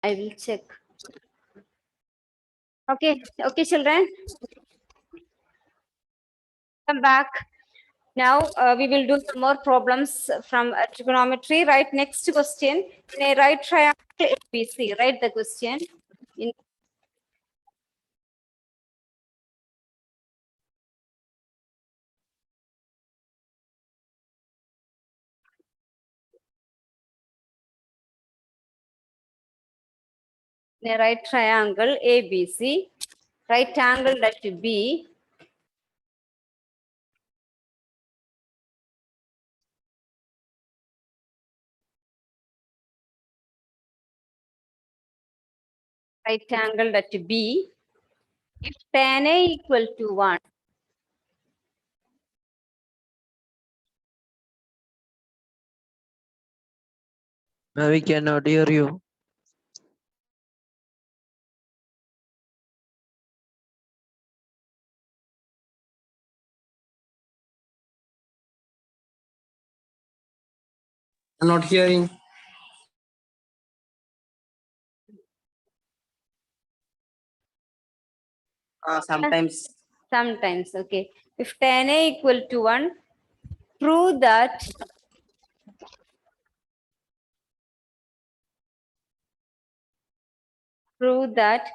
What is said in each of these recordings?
I will check. Okay, okay, children. Come back. Now we will do some more problems from trigonometry. Right, next question. In a right triangle ABC, write the question. In a right triangle ABC, right angle that B, right angle that B, if tan A equal to 1, We cannot hear you. I'm not hearing. Sometimes. sometimes, okay. If tan A equal to 1, prove that prove that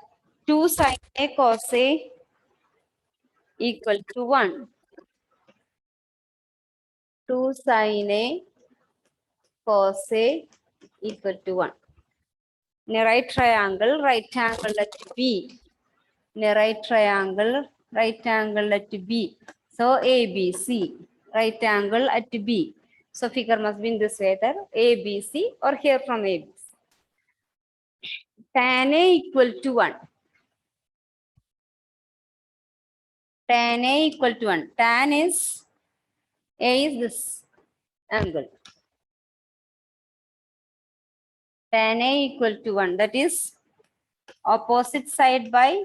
2 sin A cos A equal to 1. 2 sin A cos A equal to 1. In a right angle at B. In a right angle at B. So ABC, right angle at B. So figure must be in this way, either ABC or here from ABC. Tan A equal to 1. Tan A equal to 1. Tan is, A is this angle. Tan A equal to 1. That is opposite side by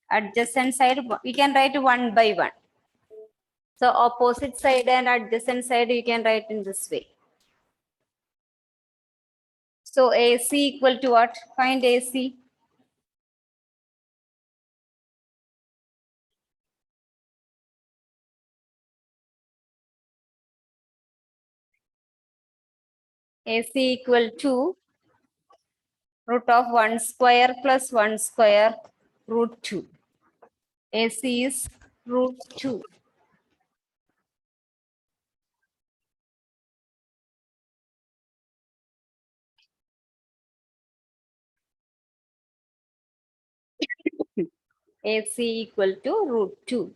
adjacent side. We can write 1 by 1. So opposite side and adjacent side you can write in this way. So AC equal to what? Find AC. AC equal to root of 1 square plus 1 square root 2. AC is root 2. AC equal to root 2.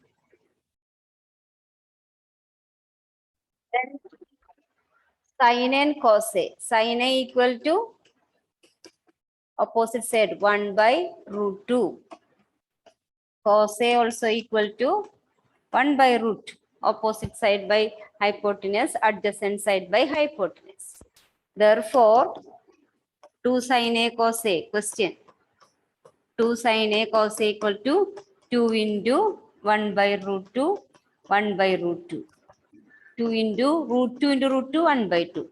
Then sin A and cos A. Sin A equal to opposite side 1 by root 2. Cos A also equal to 1 by root. Opposite side by hypotenuse, adjacent side by hypotenuse. Therefore, 2 sin A cos A. Question. 2 sin A cos A equal to 2 into 1 by root 2, 1 by root 2. 2 into root 2 into root 2, 1 by 2.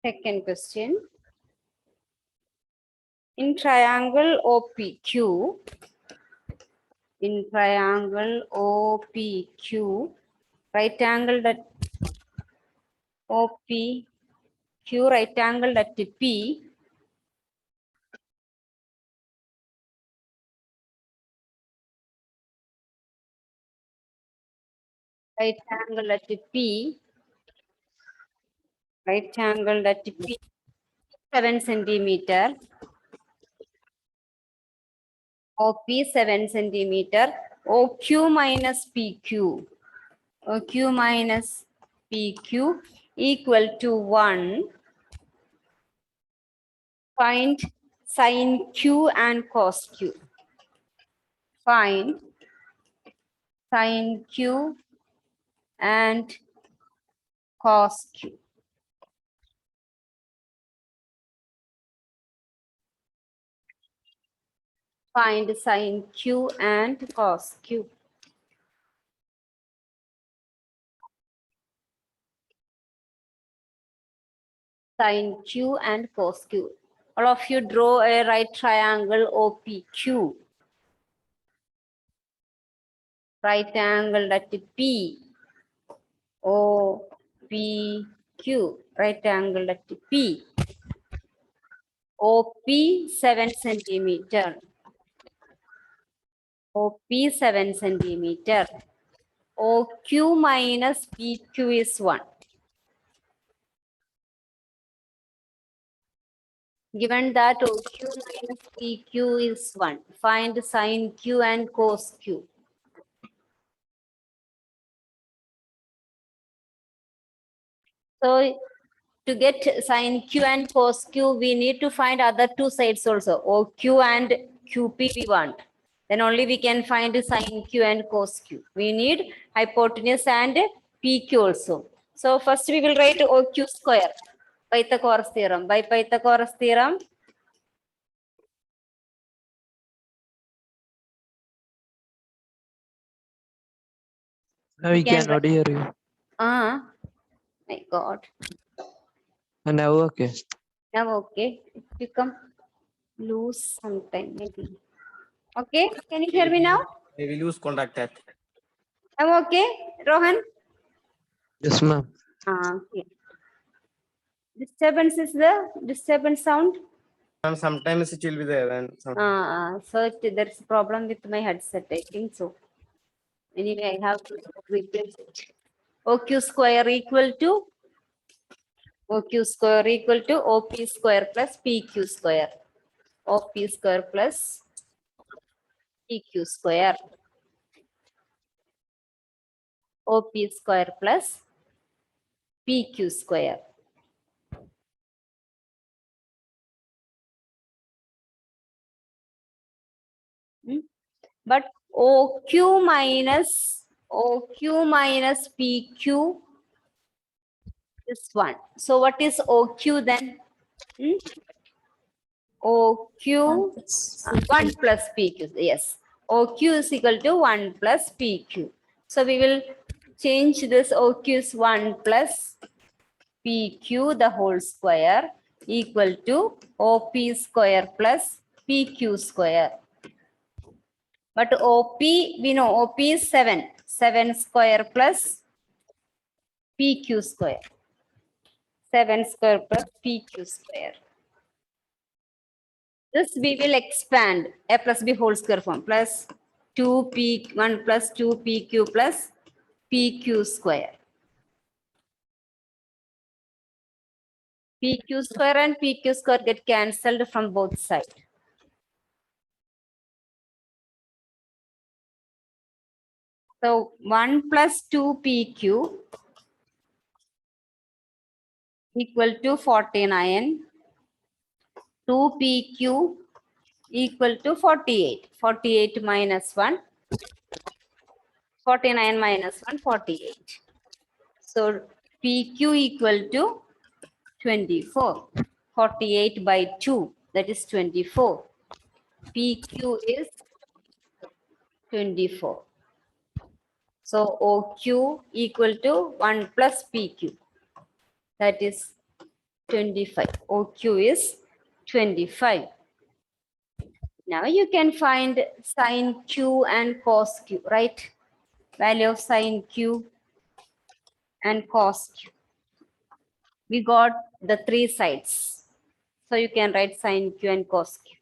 Second question. In triangle OPQ, right angle at OPQ, right angle at P, right angle at P, 7 centimeter, OP 7 centimeter, OQ minus PQ. OQ minus PQ equal to 1. Find sin Q and cos Q. Find sin Q and cos Q. Find sin Q and cos Q. Sin Q and cos Q. All of you draw a right triangle OPQ. Right angle at P. OPQ. Right angle at P. OP 7 centimeter. OP 7 centimeter. OQ minus PQ is 1. Given that OQ minus PQ is 1, find sin Q and cos Q. So to get sin Q and cos Q, we need to find other two sides also. OQ and QP we want. Then only we can find sin Q and cos Q. We need hypotenuse and PQ also. So first we will write OQ square. Pythagoras theorem. By Pythagoras theorem, Now we can cannot hear you. my God. Now okay. Now okay. It become loose sometime maybe. Okay, can you hear me now? I will use contact at. I'm okay, Rohan? Yes, ma'am. Okay. Disturbance is the disturbance sound. And sometimes it will be there and So there's a problem with my headset, I think so. Anyway, I have to replace it. OQ square equal to OQ square equal to OP square plus PQ square. OP square plus PQ square. OP square plus PQ square. But OQ minus PQ is 1. So what is OQ then? OQ 1 plus PQ. Yes. OQ is equal to 1 plus PQ. So we will change this OQ is 1 plus PQ the whole square equal to OP square plus PQ square. But OP, we know OP is 7. 7 square plus PQ square. 7 square plus PQ square. This we will expand A plus B whole square form plus 2P1 plus 2PQ plus PQ square. PQ square and PQ square get cancelled from both sides. So 1 plus 2PQ equal to 49. 2PQ equal to 48. 48 minus 1. 49 minus 1, 48. So PQ equal to 24. 48 by 2, that is 24. PQ is 24. So OQ equal to 1 plus PQ. That is 25. OQ is 25. Now you can find sin Q and cos Q, right? Value of sin Q and cos Q. We got the 3 sides. So you can write sin Q and cos Q.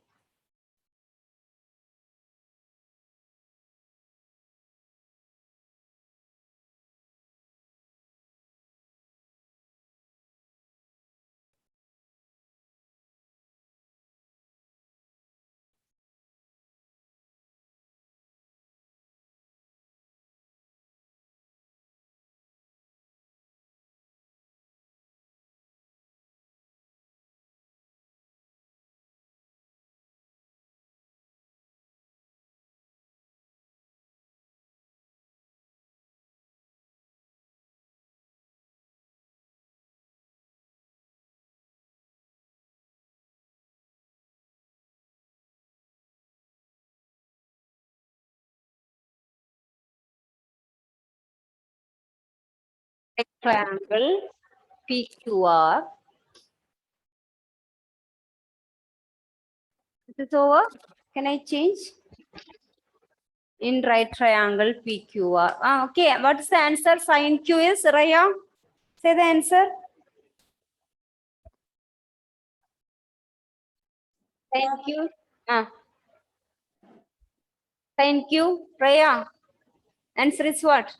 triangle PQR. This is over. Can I change? In right triangle PQR. Okay, what's the answer? Sin Q is Raya. Say the answer. Thank you. Thank you, Raya. Answer is what?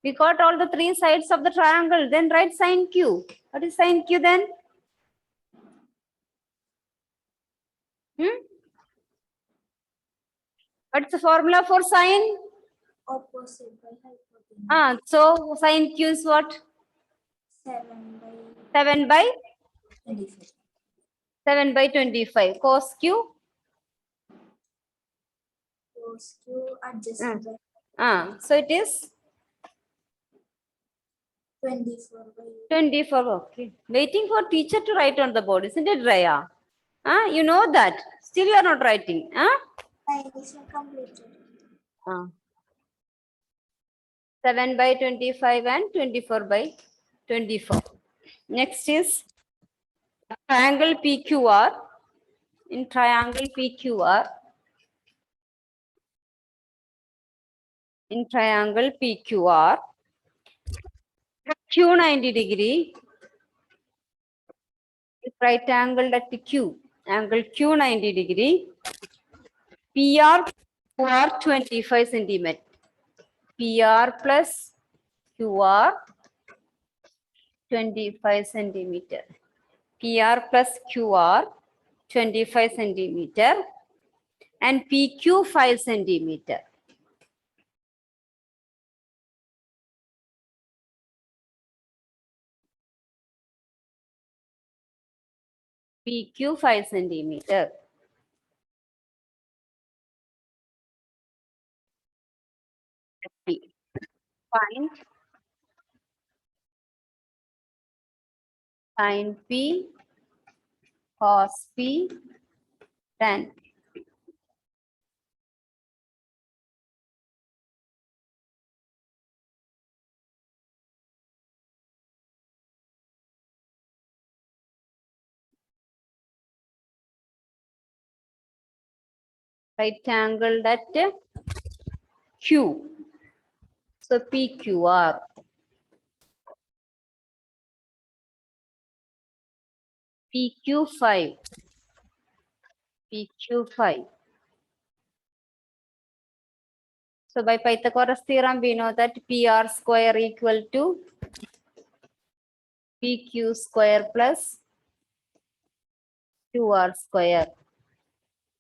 We got all the three sides of the triangle. Then write sin Q. What is sin Q then? What's the formula for sine? Opposite by hypotenuse. So sin Q is what? 7 by 7 by 25. 7 by 25. Cos Q. Cos Q adjacent by So it is 24 by 24. Okay. Waiting for teacher to write on the board, isn't it, Raya? You know that. Still you are not writing. 9 is completed. 7 by 25 and 24 by 24. Next is triangle PQR. In triangle PQR. In triangle PQR. Q 90 degree. If right angled at Q. Angle Q 90 degree. PR QR 25 centimeter. PR plus QR 25 centimeter. PR plus QR 25 centimeter and PQ 5 centimeter. PQ 5 centimeter. Find sin P, cos P, tan. Right angle at Q. So PQR. PQ5. PQ5. So by Pythagoras theorem, we know that PR square equal to PQ square plus QR square.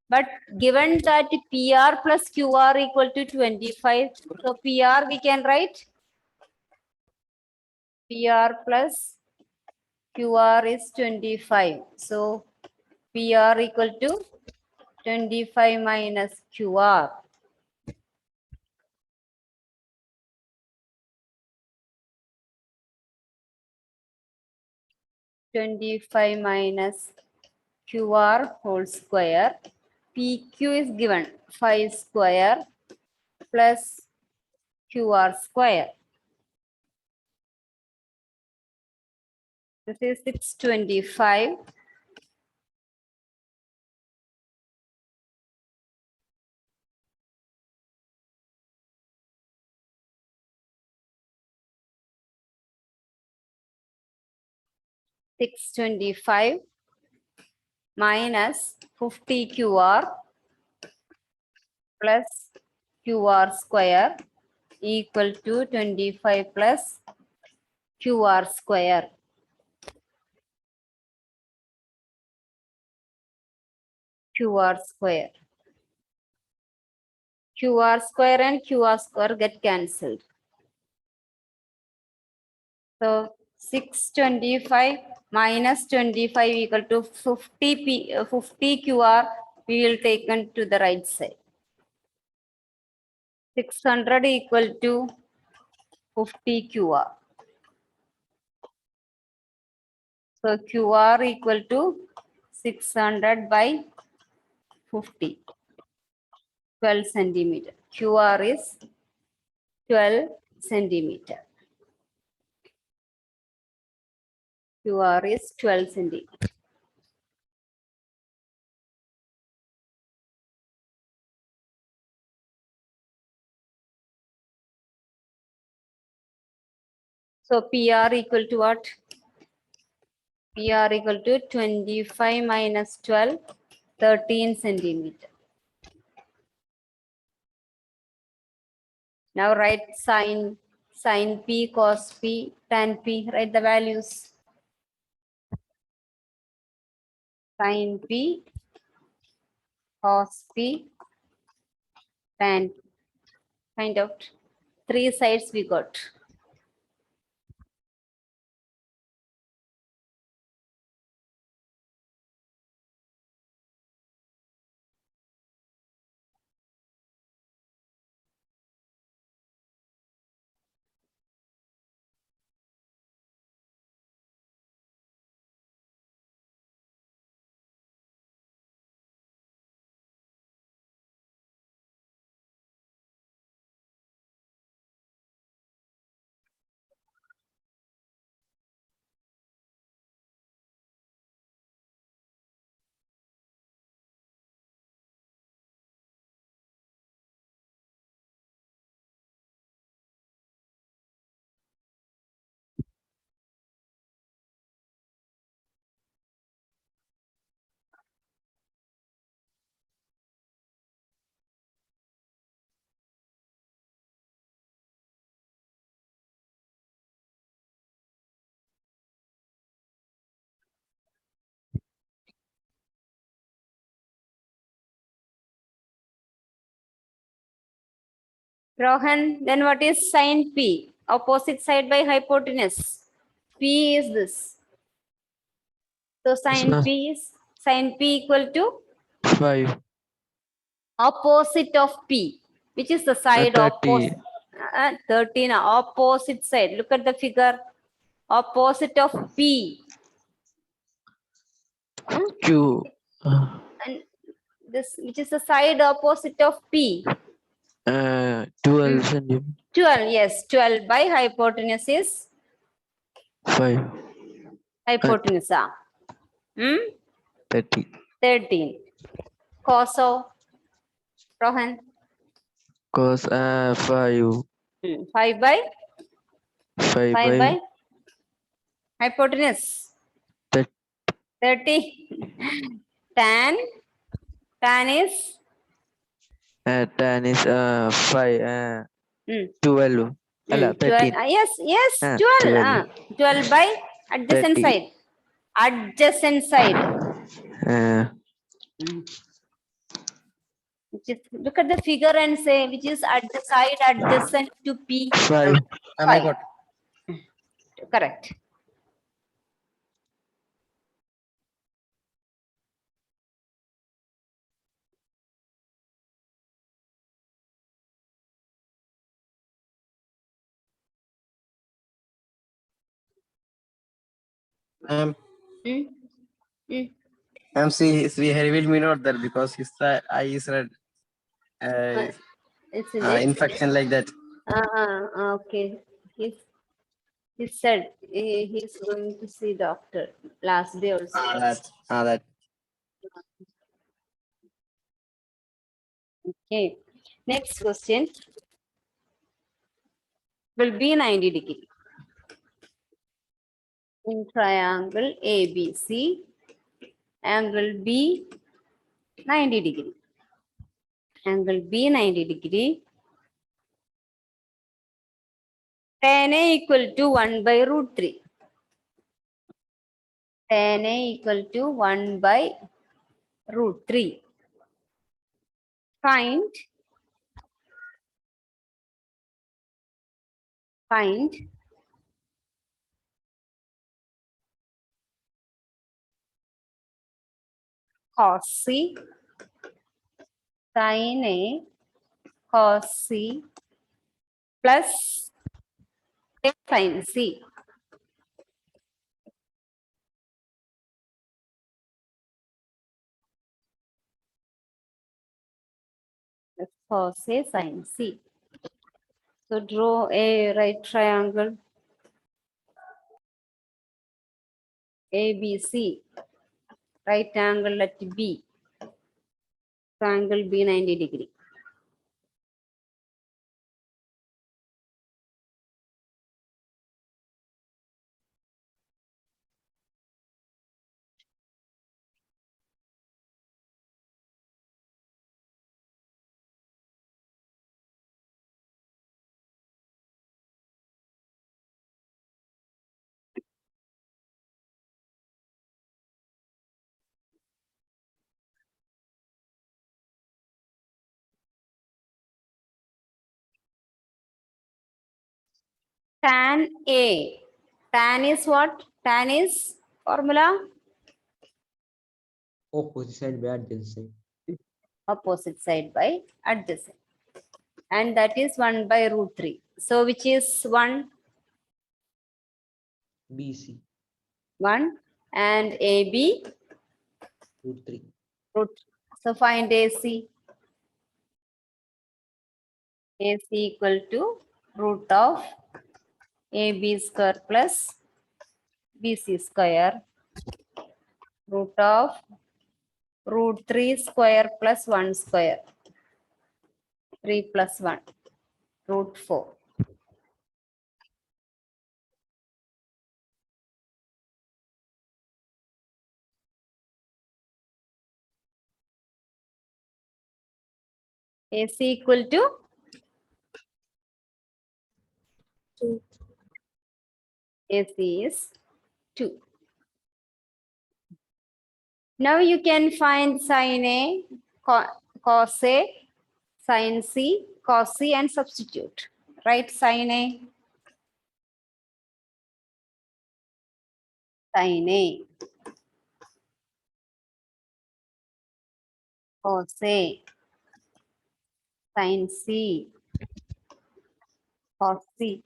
But given that PR plus QR equal to 25, so PR we can write PR plus QR is 25. So PR equal to 25 minus QR. (25 minus QR whole square). PQ is given 5 square plus QR square. This is 625. (625) minus 50 QR plus QR square equal to 25 plus QR square. QR square. QR square and QR square get cancelled. So 625 minus 25 equal to 50 QR we will take to the right side. 600 equal to 50 QR. So QR equal to 600 by 50. 12 centimeter. QR is 12 centimeter. QR is 12 centimeter. So PR equal to what? PR equal to 25 minus 12, 13 centimeter. Now write sin P, cos P, tan P. Write the values. Sin P, cos P, tan P. Find out. 3 sides we got. Rohan, then what is sin P? Opposite side by hypotenuse. P is this. So sin ma'am. P is sin P equal to 5. opposite of P, which is the side 30. opposite. 13 opposite side. Look at the figure. Opposite of P. Q. And this, which is the side opposite of P. 12 centimeter. 12, yes, 12 by hypotenuse is 5. hypotenuse. 30. 13. Cos of Rohan. Cos 5. 5 by 5 5 by by hypotenuse. 30. Tan is tan is 5. 12. 12. 13. Yes, 12. 12. 12 by adjacent 30. side. Adjacent side. Which is, look at the figure and say which is at the side adjacent to P. 5. Am I Five. got? Correct. Um, Hmm? Hmm. see, he will me not there because his eye is red. Isn't it? Infection like that. Okay. He said he's going to see doctor last day also. That. Okay. Next question will be 90 degree. In triangle ABC, angle B 90 degree. Angle B 90 degree. Tan A equal to 1 by root 3. Tan A equal to 1 by root 3. Find cos C, sin A, cos C plus sin C. cos A sin C. So draw a right triangle ABC, right angle at B, triangle B 90 degree. Tan A. Tan is what? Tan is formula? Opposite side by adjacent side. Opposite side by adjacent. And that is 1 by root 3. So which is 1? BC 1 and AB √3. root. So find AC. AC equal to root of AB square plus BC square, root of root 3 square plus 1 square, 3 plus 1, root 4. AC equal to 2. AC is 2. Now you can find sin A, cos A, sin C, cos C and substitute. Right, sin A. Sin A. Cos A. Sin C. Cos C.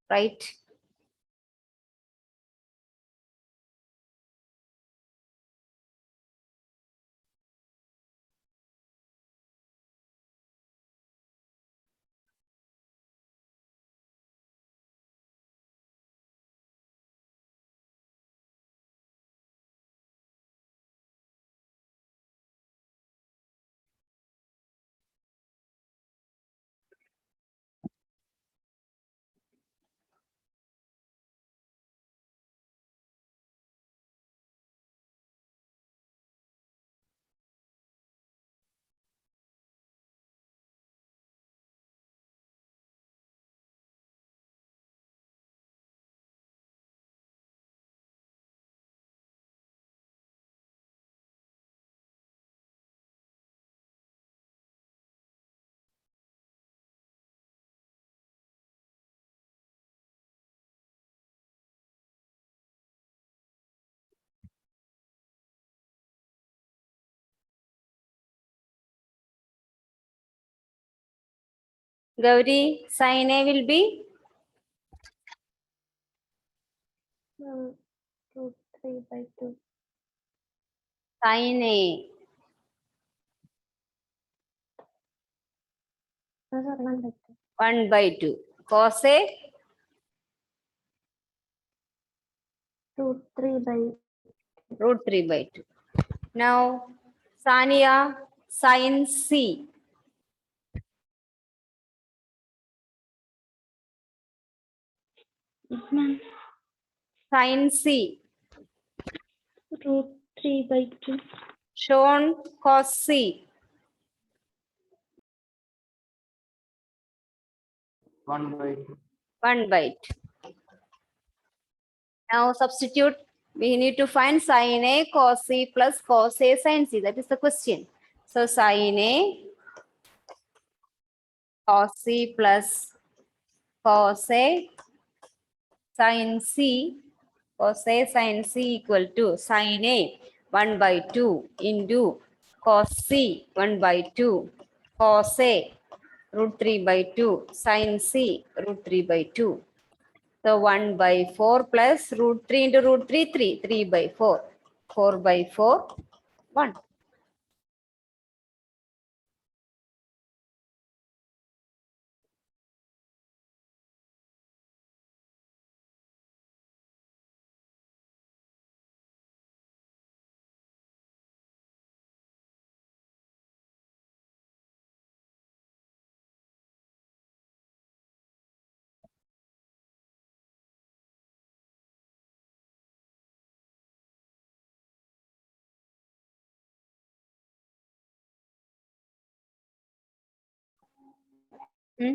Right. Gauri, sin A will be √3/2. sin A. 1 by 2. Cos A, root 3 by 2. Now, Sania, sin C. Sin C. √3/2. Shown cos C. 1 by 2. 1 by 2. Now substitute. We need to find sin A cos C plus cos A sin C. That is the question. So sin A cos C plus cos A sin C, cos A sin C equal to sin A 1 by 2 into cos C 1 by 2 cos A root 3 by 2 sin C root 3 by 2. So 1 by 4 plus root 3 into root 3, 3, 3 by 4. 4 by 4, 1. Hmm?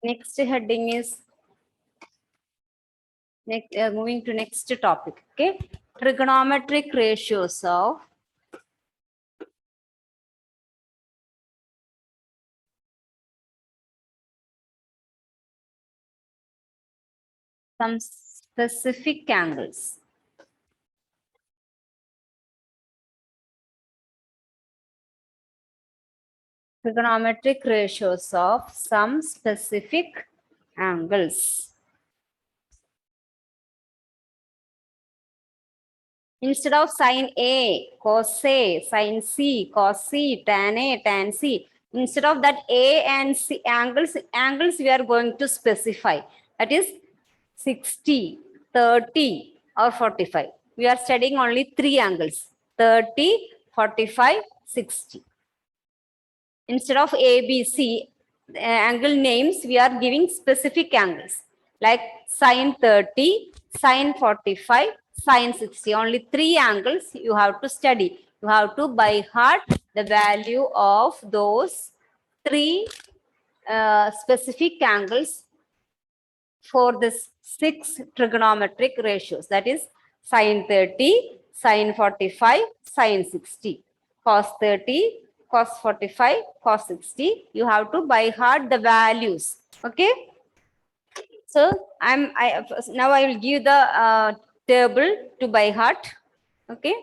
Next heading is next, moving to next topic. Okay, trigonometric ratios of some specific angles. Trigonometric ratios of some specific angles. Instead of sin A, cos A, sin C, cos C, tan A, tan C, instead of that A and C angles we are going to specify. That is 60, 30 or 45. We are studying only three angles, 30, 45, 60. Instead of A, B, C, angle names, we are giving specific angles like sine 30, sine 45, sine 60. Only three angles you have to study. You have to by heart the value of those three specific angles for this 6 trigonometric ratios. That is sine 30, sine 45, sine 60, cos 30, cos 45, cos 60. You have to by heart the values. Okay. So now I will give the table to by heart. Okay.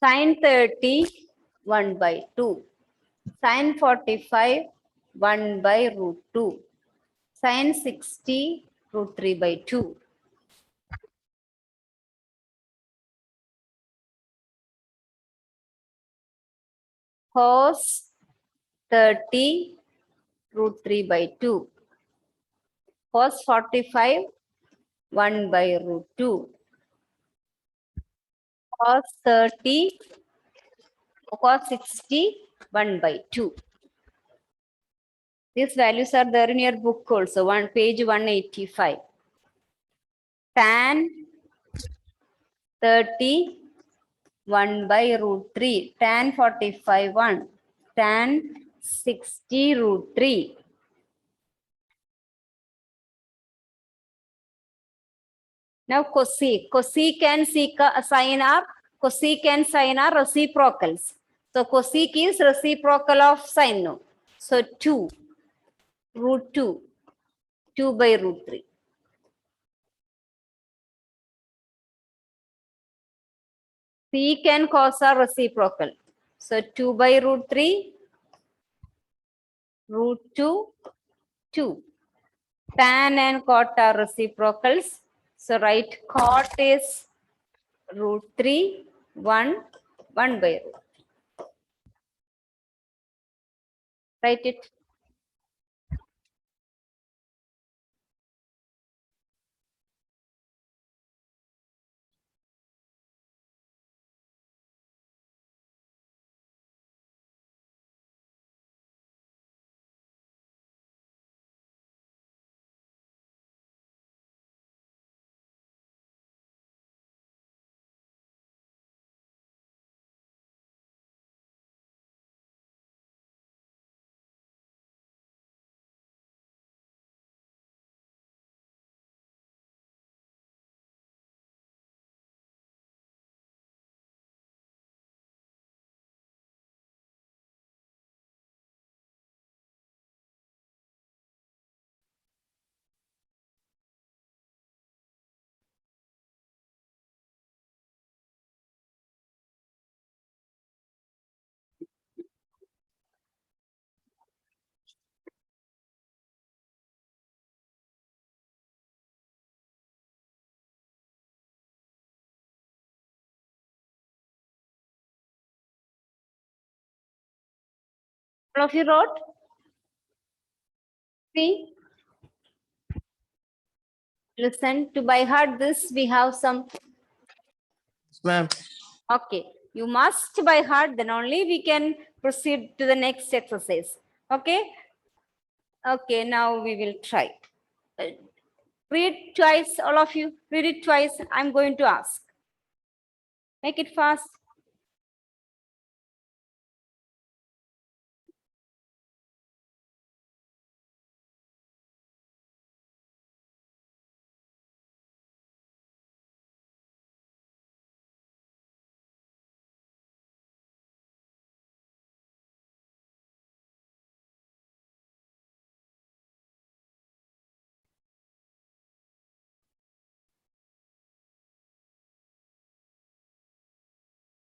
Sine 30, 1 by 2. Sine 45, 1 by root 2. Sine 60, root 3 by 2. Cos 30, root 3 by 2. Cos 45, 1 by root 2. Cos 30, cos 60, 1 by 2. These values are there in your book also, page 185. Tan 30, 1 by root 3. Tan 45, 1. Tan 60, root 3. Now cosec. Cosec and sine are reciprocals. So cosec is reciprocal of sine. No. So 2, root 2, 2 by root 3. Sec and cos are reciprocal. So 2 by root 3, root 2, 2. Tan and cot are reciprocals. So write cot is root 3, 1, 1 by root. Write it. All of you wrote? See? Listen to by heart this. We have some. Yes, ma'am. Okay. You must by heart, then only we can proceed to the next exercise. Okay? Okay, now we will try. Read twice, all of you. Read it twice. I'm going to ask. Make it fast.